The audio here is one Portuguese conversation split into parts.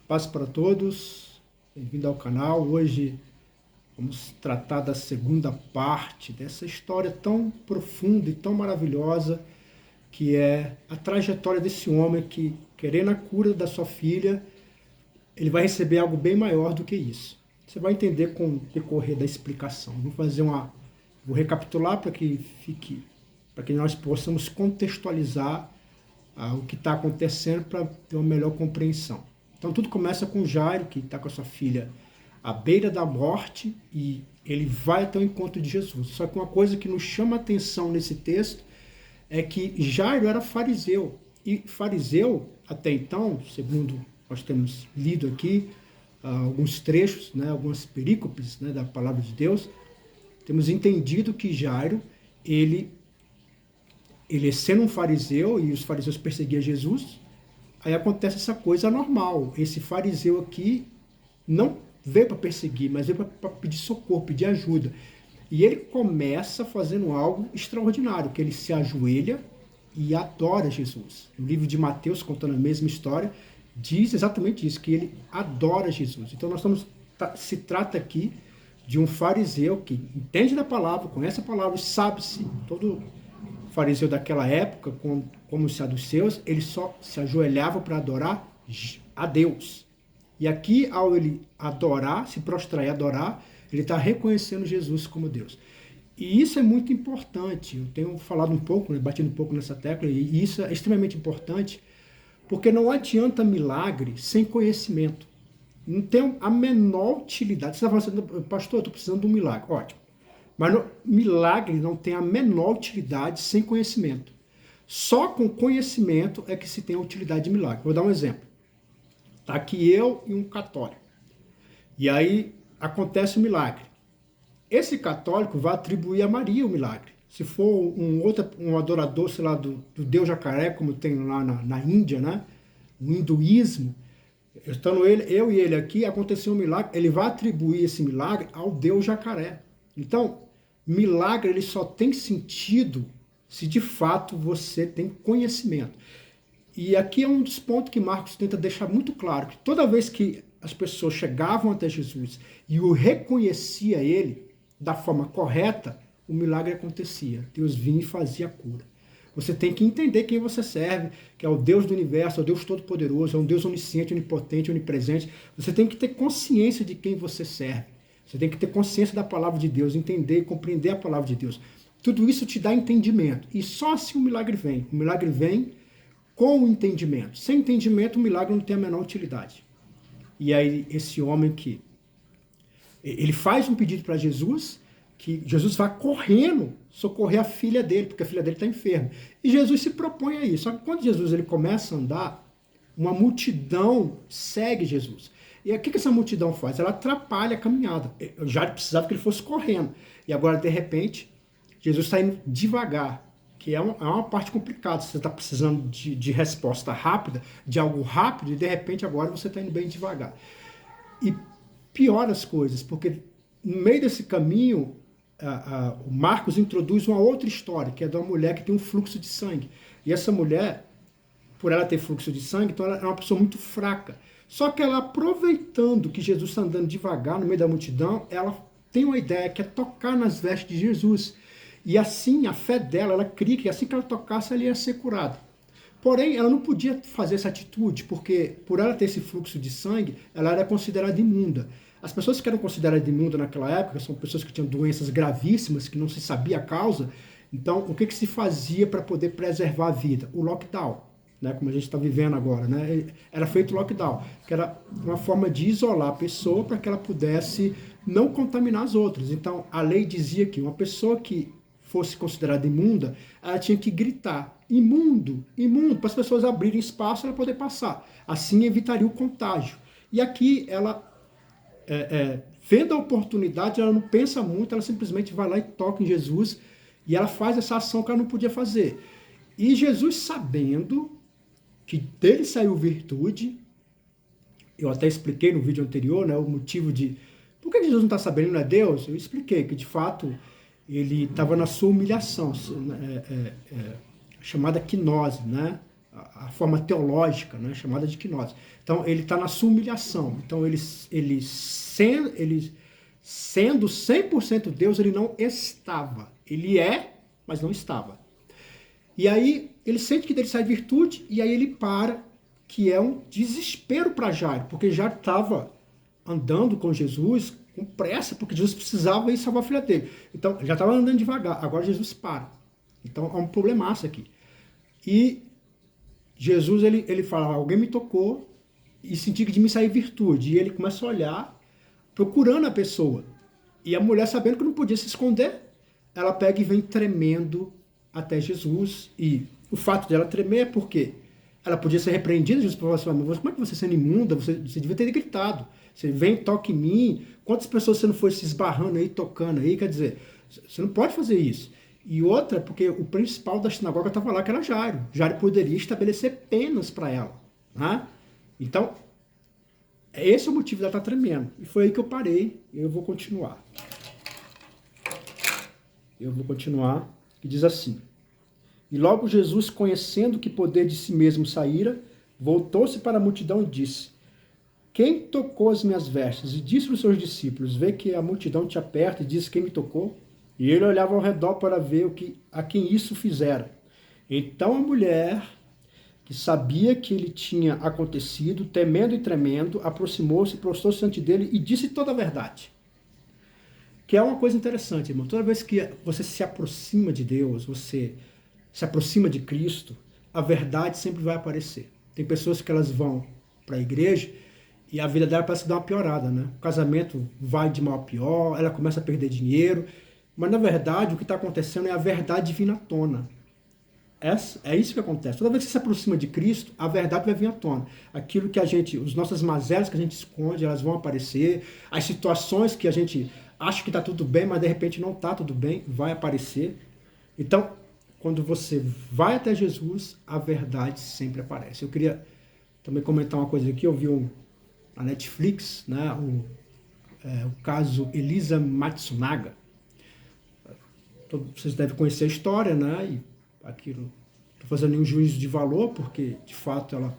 Paz para todos, bem-vindo ao canal. Hoje vamos tratar da segunda parte dessa história tão profunda e tão maravilhosa que é a trajetória desse homem que, querendo a cura da sua filha, ele vai receber algo bem maior do que isso. Você vai entender com o decorrer da explicação. Vou recapitular para que nós possamos contextualizar o que está acontecendo para ter uma melhor compreensão. Então tudo começa com Jairo, que está com a sua filha à beira da morte, e ele vai até o encontro de Jesus. Só que uma coisa que nos chama a atenção nesse texto é que Jairo era fariseu. E fariseu, até então, segundo nós temos lido aqui, alguns trechos, algumas perícopes da palavra de Deus, temos entendido que Jairo, ele sendo um fariseu, e os fariseus perseguiam Jesus, aí acontece essa coisa normal. Esse fariseu aqui não veio para perseguir, mas veio para pedir socorro, pedir ajuda. E ele começa fazendo algo extraordinário, que ele se ajoelha e adora Jesus. No livro de Mateus, contando a mesma história, diz exatamente isso, que ele adora Jesus. Então se trata aqui de um fariseu que entende da palavra, conhece a palavra, sabe-se. Todo fariseu daquela época, como os saduceus, ele só se ajoelhava para adorar a Deus. E aqui, ao ele adorar, se prostrar e adorar, ele está reconhecendo Jesus como Deus. E isso é muito importante. Eu tenho falado um pouco, batido um pouco nessa tecla, e isso é extremamente importante, porque não adianta milagre sem conhecimento. Não tem a menor utilidade. Você está falando assim, pastor, eu estou precisando de um milagre. Ótimo. Mas milagre não tem a menor utilidade sem conhecimento. Só com conhecimento é que se tem a utilidade de milagre. Vou dar um exemplo. Está aqui eu e um católico. E aí acontece um milagre. Esse católico vai atribuir a Maria o milagre. Se for um adorador, sei lá, do Deus Jacaré, como tem lá na Índia, o hinduísmo, estando eu e ele aqui, aconteceu um milagre, ele vai atribuir esse milagre ao Deus Jacaré. Então, milagre ele só tem sentido se de fato você tem conhecimento. E aqui é um dos pontos que Marcos tenta deixar muito claro, que toda vez que as pessoas chegavam até Jesus e o reconhecia ele da forma correta, o milagre acontecia. Deus vinha e fazia a cura. Você tem que entender quem você serve, que é o Deus do universo, é o Deus todo-poderoso, é um Deus onisciente, onipotente, onipresente. Você tem que ter consciência de quem você serve. Você tem que ter consciência da palavra de Deus, entender e compreender a palavra de Deus. Tudo isso te dá entendimento. E só assim o milagre vem. O milagre vem com o entendimento. Sem entendimento, o milagre não tem a menor utilidade. E aí, esse homem que ele faz um pedido para Jesus, que Jesus vai correndo socorrer a filha dele, porque a filha dele está enferma. E Jesus se propõe a isso. Só que quando Jesus ele começa a andar, uma multidão segue Jesus. E o que essa multidão faz? Ela atrapalha a caminhada. Já precisava que ele fosse correndo. E agora, de repente, Jesus está indo devagar, que é uma parte complicada. Você está precisando de resposta rápida, de algo rápido, e de repente agora você está indo bem devagar. E piora as coisas, porque no meio desse caminho, o Marcos introduz uma outra história, que é de uma mulher que tem um fluxo de sangue. E essa mulher, por ela ter fluxo de sangue, então ela é uma pessoa muito fraca. Só que ela, aproveitando que Jesus está andando devagar no meio da multidão, ela tem uma ideia, que é tocar nas vestes de Jesus. E assim, a fé dela, ela cria que assim que ela tocasse, ela ia ser curada. Porém, ela não podia fazer essa atitude, porque por ela ter esse fluxo de sangue, ela era considerada imunda. As pessoas que eram consideradas imundas naquela época são pessoas que tinham doenças gravíssimas, que não se sabia a causa. Então, o que se fazia para poder preservar a vida? O lockdown. Como a gente está vivendo agora, era feito o lockdown, que era uma forma de isolar a pessoa para que ela pudesse não contaminar as outras. Então, a lei dizia que uma pessoa que fosse considerada imunda, ela tinha que gritar, imundo, imundo, para as pessoas abrirem espaço para ela poder passar. Assim evitaria o contágio. E aqui ela, vendo a oportunidade, ela não pensa muito, ela simplesmente vai lá e toca em Jesus, e ela faz essa ação que ela não podia fazer. E Jesus, sabendo que dele saiu virtude, eu até expliquei no vídeo anterior, o motivo de... Por que Jesus não está sabendo, não é Deus? Eu expliquei que, de fato, ele estava na sua humilhação, chamada quinose, a forma teológica, né, chamada de gnose. Então, ele está na sua humilhação. Então, ele sendo 100% Deus, ele não estava. Ele é, mas não estava. E aí, ele sente que dele sai virtude, e aí ele para, que é um desespero para Jairo, porque Jairo estava andando com Jesus com pressa, porque Jesus precisava ir salvar a filha dele. Então, ele já estava andando devagar, agora Jesus para. Então, há um problemaço aqui. E Jesus, ele fala, alguém me tocou e senti que de mim sair virtude. E ele começa a olhar, procurando a pessoa. E a mulher, sabendo que não podia se esconder, ela pega e vem tremendo até Jesus. E o fato dela tremer é porque ela podia ser repreendida. Jesus falou assim, mas como é que você sendo imunda? Você devia ter gritado. Você vem, toca em mim. Quantas pessoas você não foi se esbarrando aí, tocando aí? Quer dizer, você não pode fazer isso. E outra, porque o principal da sinagoga estava lá, que era Jairo. Jairo poderia estabelecer penas para ela. Né? Então, esse é o motivo dela estar tremendo. E foi aí que eu parei, e eu vou continuar. Que diz assim: E logo Jesus, conhecendo que poder de si mesmo saíra, voltou-se para a multidão e disse: Quem tocou as minhas vestes? E disse aos seus discípulos: Vê que a multidão te aperta e diz: Quem me tocou? E ele olhava ao redor para ver a quem isso fizera. Então a mulher, que sabia que ele tinha acontecido, temendo e tremendo, aproximou-se, prostou-se diante dele e disse toda a verdade. Que é uma coisa interessante, irmão. Toda vez que você se aproxima de Deus, você se aproxima de Cristo, a verdade sempre vai aparecer. Tem pessoas que elas vão para a igreja e a vida dela parece dar uma piorada, né? O casamento vai de mal a pior, ela começa a perder dinheiro. Mas, na verdade, o que está acontecendo é a verdade vindo à tona. É isso que acontece. Toda vez que você se aproxima de Cristo, a verdade vai vir à tona. Aquilo que as nossas mazelas que a gente esconde, elas vão aparecer. As situações que a gente acha que está tudo bem, mas de repente não está tudo bem, vai aparecer. Então, quando você vai até Jesus, a verdade sempre aparece. Eu queria também comentar uma coisa aqui. Eu vi na Netflix, né, o caso Elisa Matsunaga. Vocês devem conhecer a história, né? E aquilo, não estou fazendo nenhum juízo de valor, porque de fato ela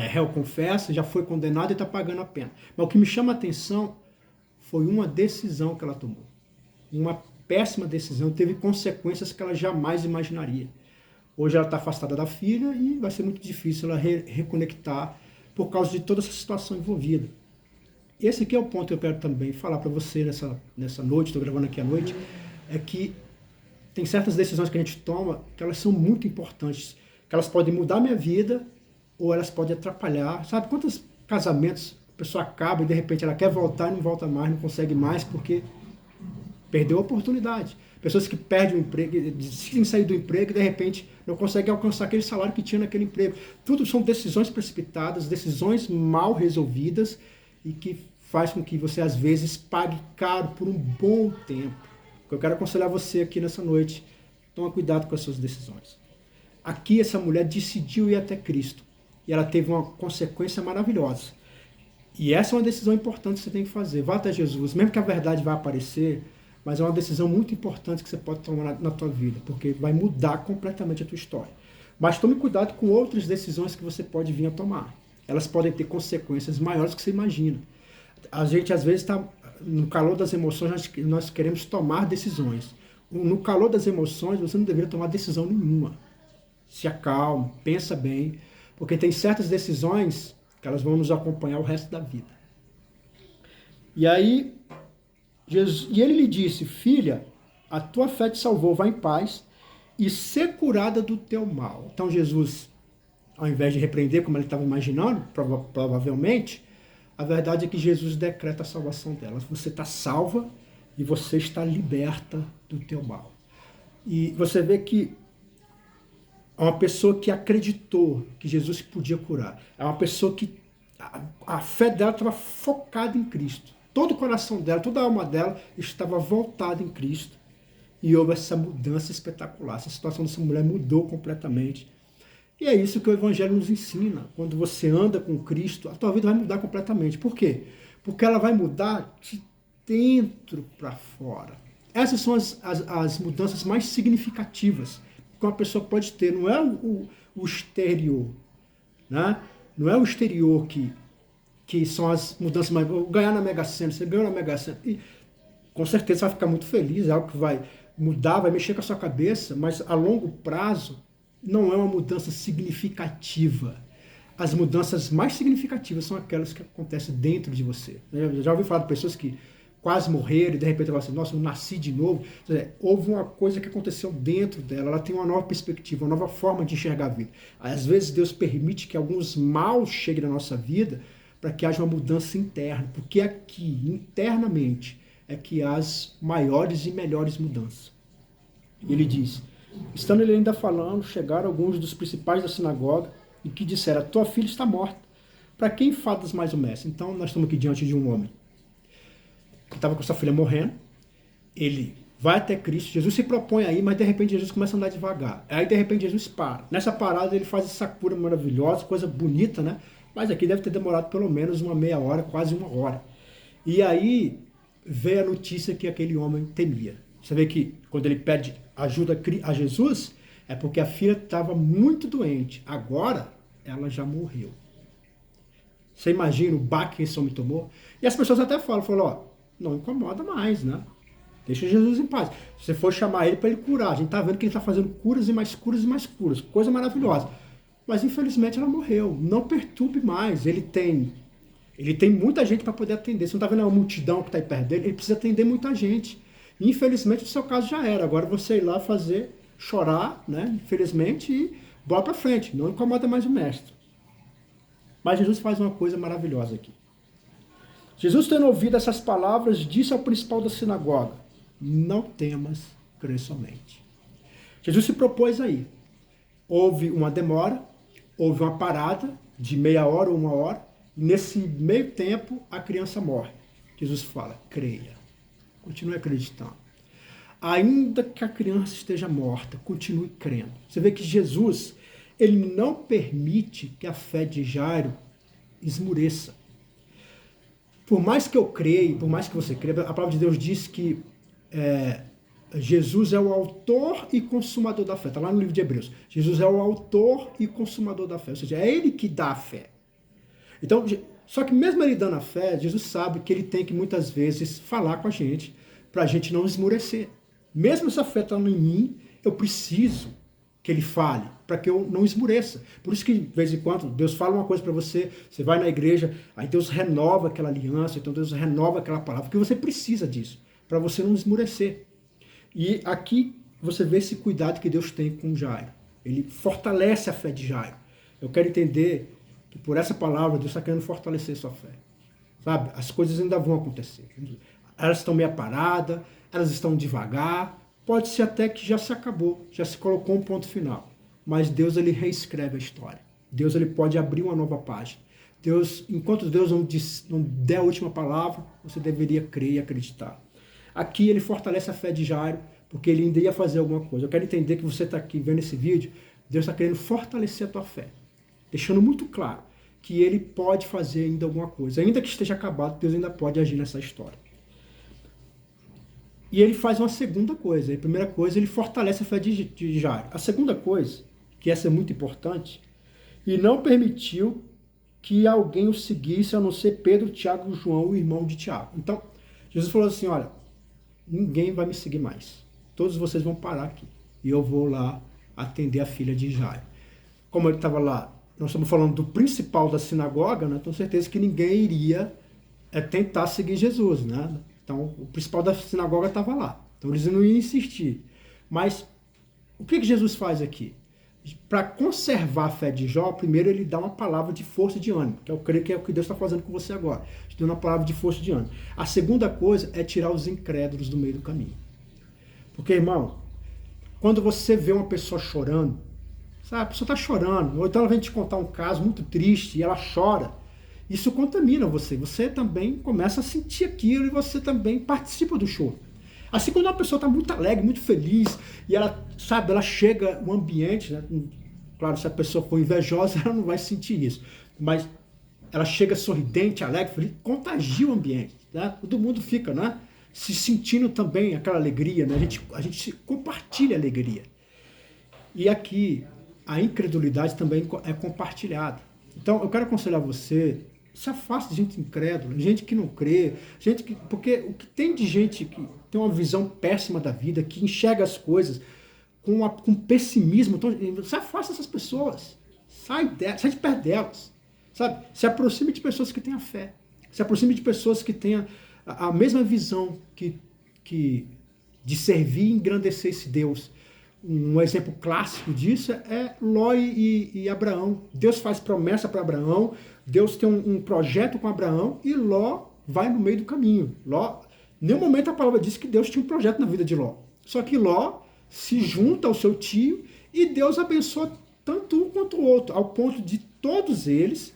é réu, confessa, já foi condenada e está pagando a pena. Mas o que me chama a atenção foi uma decisão que ela tomou. Uma péssima decisão, teve consequências que ela jamais imaginaria. Hoje ela está afastada da filha e vai ser muito difícil ela reconectar por causa de toda essa situação envolvida. Esse aqui é o ponto que eu quero também falar para você nessa noite, estou gravando aqui à noite, é que tem certas decisões que a gente toma que elas são muito importantes, que elas podem mudar a minha vida ou elas podem atrapalhar. Sabe quantos casamentos a pessoa acaba e de repente ela quer voltar e não volta mais, não consegue mais porque perdeu a oportunidade. Pessoas que perdem o emprego, decidem sair do emprego e de repente não conseguem alcançar aquele salário que tinha naquele emprego. Tudo são decisões precipitadas, decisões mal resolvidas e que faz com que você às vezes pague caro por um bom tempo. Eu quero aconselhar você aqui nessa noite, toma cuidado com as suas decisões. Aqui essa mulher decidiu ir até Cristo e ela teve uma consequência maravilhosa. E essa é uma decisão importante que você tem que fazer. Vá até Jesus, mesmo que a verdade vá aparecer, mas é uma decisão muito importante que você pode tomar na tua vida, porque vai mudar completamente a tua história. Mas tome cuidado com outras decisões que você pode vir a tomar. Elas podem ter consequências maiores do que você imagina. A gente às vezes está no calor das emoções, nós queremos tomar decisões. No calor das emoções, você não deveria tomar decisão nenhuma. Se acalme, pensa bem, porque tem certas decisões que elas vão nos acompanhar o resto da vida. E aí, ele lhe disse: Filha, a tua fé te salvou, vá em paz e ser curada do teu mal. Então Jesus, ao invés de repreender, como ele estava imaginando, provavelmente, a verdade é que Jesus decreta a salvação dela. Você está salva e você está liberta do teu mal. E você vê que é uma pessoa que acreditou que Jesus podia curar. É uma pessoa que a fé dela estava focada em Cristo. Todo o coração dela, toda a alma dela estava voltada em Cristo. E houve essa mudança espetacular. Essa situação dessa mulher mudou completamente. E é isso que o Evangelho nos ensina. Quando você anda com Cristo, a tua vida vai mudar completamente. Por quê? Porque ela vai mudar de dentro para fora. Essas são as mudanças mais significativas que uma pessoa pode ter. Não é o o exterior, né? Não é o exterior que são as mudanças mais... Ganhar na Mega Sena, você ganhou na Mega Sena, e com certeza você vai ficar muito feliz, é algo que vai mudar, vai mexer com a sua cabeça, mas a longo prazo não é uma mudança significativa. As mudanças mais significativas são aquelas que acontecem dentro de você. Eu já ouvi falar de pessoas que quase morreram e de repente ela fala assim, nossa, eu nasci de novo. Houve uma coisa que aconteceu dentro dela, ela tem uma nova perspectiva, uma nova forma de enxergar a vida. Às vezes Deus permite que alguns maus cheguem na nossa vida para que haja uma mudança interna, porque aqui, internamente, é que há as maiores e melhores mudanças. E ele diz, estando ele ainda falando, chegaram alguns dos principais da sinagoga e que disseram, tua filha está morta. Para quem fadas mais o mestre? Então nós estamos aqui diante de um homem que estava com sua filha morrendo, ele vai até Cristo, Jesus se propõe aí, mas de repente Jesus começa a andar devagar. Aí de repente Jesus para. Nessa parada ele faz essa cura maravilhosa, coisa bonita, né? Mas aqui deve ter demorado pelo menos uma meia hora, quase uma hora. E aí veio a notícia que aquele homem temia. Você vê que quando ele pede ajuda a Jesus, é porque a filha estava muito doente. Agora ela já morreu. Você imagina o baque que esse homem tomou? E as pessoas até falam, ó, não incomoda mais, né? Deixa Jesus em paz. Se você for chamar ele para ele curar, a gente está vendo que ele está fazendo curas e mais curas e mais curas. Coisa maravilhosa. Mas infelizmente ela morreu. Não perturbe mais. Ele tem muita gente para poder atender. Você não está vendo a multidão que está aí perto dele? Ele precisa atender muita gente. Infelizmente o seu caso já era. Agora você ir lá fazer, chorar, né? Infelizmente, e bora para frente. Não incomoda mais o mestre. Mas Jesus faz uma coisa maravilhosa aqui. Jesus, tendo ouvido essas palavras, disse ao principal da sinagoga, não temas, crê somente. Jesus se propôs aí. Houve uma demora, houve uma parada de meia hora ou uma hora, e nesse meio tempo a criança morre. Jesus fala, creia, continue acreditando. Ainda que a criança esteja morta, continue crendo. Você vê que Jesus, ele não permite que a fé de Jairo esmureça. Por mais que eu creia, por mais que você creia, a palavra de Deus diz que Jesus é o autor e consumador da fé. Está lá no livro de Hebreus. Jesus é o autor e consumador da fé. Ou seja, é ele que dá a fé. Então, só que mesmo ele dando a fé, Jesus sabe que ele tem que muitas vezes falar com a gente para a gente não esmurecer. Mesmo essa fé estando em mim, eu preciso que ele fale, para que eu não esmureça. Por isso que, de vez em quando, Deus fala uma coisa para você, você vai na igreja, aí Deus renova aquela aliança, então Deus renova aquela palavra, porque você precisa disso, para você não esmurecer. E aqui você vê esse cuidado que Deus tem com Jairo. Ele fortalece a fé de Jairo. Eu quero entender que por essa palavra Deus está querendo fortalecer sua fé. Sabe? As coisas ainda vão acontecer. Elas estão meio paradas, elas estão devagar, pode ser até que já se acabou, já se colocou um ponto final. Mas Deus, ele reescreve a história. Deus, ele pode abrir uma nova página. Deus, enquanto Deus não der a última palavra, você deveria crer e acreditar. Aqui ele fortalece a fé de Jairo, porque ele ainda ia fazer alguma coisa. Eu quero entender que você está aqui vendo esse vídeo, Deus está querendo fortalecer a tua fé. Deixando muito claro que ele pode fazer ainda alguma coisa. Ainda que esteja acabado, Deus ainda pode agir nessa história. E ele faz uma segunda coisa. A primeira coisa, ele fortalece a fé de Jairo. A segunda coisa, que essa é muito importante, e não permitiu que alguém o seguisse, a não ser Pedro, Tiago e João, o irmão de Tiago. Então, Jesus falou assim, olha, ninguém vai me seguir mais. Todos vocês vão parar aqui. E eu vou lá atender a filha de Jairo. Como ele estava lá, nós estamos falando do principal da sinagoga, né? Tenho certeza que ninguém iria tentar seguir Jesus, né? Então, o principal da sinagoga estava lá. Então, eles não iam insistir. Mas, o que Jesus faz aqui? Para conservar a fé de Jó, primeiro ele dá uma palavra de força e de ânimo, que eu creio que é o que Deus está fazendo com você agora. Te dando uma palavra de força e de ânimo. A segunda coisa é tirar os incrédulos do meio do caminho. Porque, irmão, quando você vê uma pessoa chorando, sabe, a pessoa está chorando, ou então ela vem te contar um caso muito triste e ela chora, isso contamina você. Você também começa a sentir aquilo e você também participa do choro. Assim, quando uma pessoa está muito alegre, muito feliz, e ela, sabe, ela chega no ambiente, né? Claro, se a pessoa for invejosa, ela não vai sentir isso. Mas ela chega sorridente, alegre, feliz, contagia o ambiente. Né? Todo mundo fica, né, se sentindo também aquela alegria. Né? A gente compartilha a alegria. E aqui, a incredulidade também é compartilhada. Então, eu quero aconselhar você, se afaste de gente incrédula, gente que não crê, porque o que tem de gente que tem uma visão péssima da vida, que enxerga as coisas com pessimismo, então, se afasta dessas pessoas, sai de perto delas, sabe? Se aproxime de pessoas que tenham fé, se aproxime de pessoas que tenham a mesma visão de servir e engrandecer esse Deus. Um exemplo clássico disso é Ló e Abraão. Deus faz promessa para Abraão, Deus tem um projeto com Abraão e Ló vai no meio do caminho. Ló, em nenhum momento a palavra diz que Deus tinha um projeto na vida de Ló. Só que Ló se junta ao seu tio e Deus abençoa tanto um quanto o outro, ao ponto de todos eles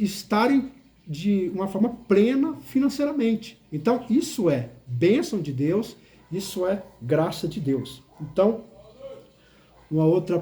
estarem de uma forma plena financeiramente. Então, isso é bênção de Deus, isso é graça de Deus. Então, uma outra